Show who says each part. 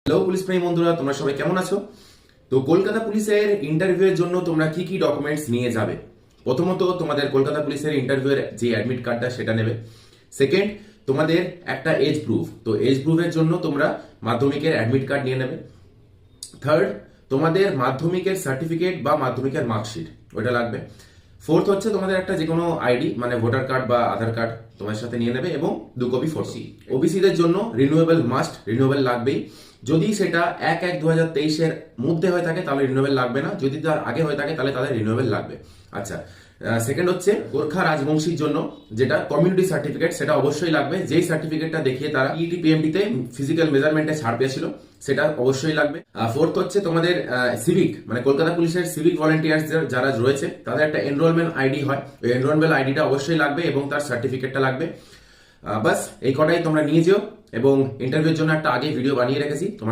Speaker 1: Hello police প্রেমী বন্ধুরা, তোমরা সবাই কেমন আছো? তো কলকাতা পুলিশের ইন্টারভিউ এর জন্য তোমরা কি কি ডকুমেন্টস নিয়ে যাবে? প্রথমত তোমাদের কলকাতা পুলিশের ইন্টারভিউ এর যে অ্যাডমিট কার্ডটা সেটা নেবে। সেকেন্ড, তোমাদের একটা এজ প্রুফ, তো এজ প্রুফের জন্য তোমরা মাধ্যমিকের অ্যাডমিট কার্ড নিয়ে নেবে। থার্ড, তোমাদের মাধ্যমিকের সার্টিফিকেট বা মাধ্যমিকের মার্কশিট ওটা লাগবে। ফোর্থ হচ্ছে তোমাদের একটা যে কোনো আইডি মানে ভোটার কার্ড বা আধার কার্ড তোমার সাথে নিয়ে নেবে এবং 2 কপি ফটো। ওবিসিদের জন্য রিনিউয়েবল মাস্ট, রিনিউয়েবল লাগবেই। যদি সেটা 1/1/2023 এর মধ্যে হয়ে থাকে তাহলে রিনিউয়েবল লাগবে না, যদি তার আগে হয়ে থাকে তাহলে তাদের রিনিউয়েবল লাগবে। আচ্ছা, সেকেন্ড হচ্ছে গোর্খা রাজবংশীর জন্য যেটা কমিউনিটি সার্টিফিকেট, সেটা অবশ্যই লাগবে। যেই সার্টিফিকেটটা দেখিয়ে তারা ইটি পিএমটি তে ফিজিক্যাল মেজারমেন্টে ছাড় পেয়েছিল সেটা অবশ্যই লাগবে। ফোর্থ হচ্ছে তোমাদের সিভিক মানে কলকাতা পুলিশের সিভিক ভলেন্টিয়ার্স যারা রয়েছে তাদের একটা এনরোলমেন্ট আইডি হয়, ওই এনরোলমেন্ট আইডিটা অবশ্যই লাগবে এবং তার সার্টিফিকেটটা লাগবে। বাস এই কটাই তোমরা নিয়ে যেও এবং ইন্টারভিউর জন্য একটা আগে ভিডিও বানিয়ে রেখেছি।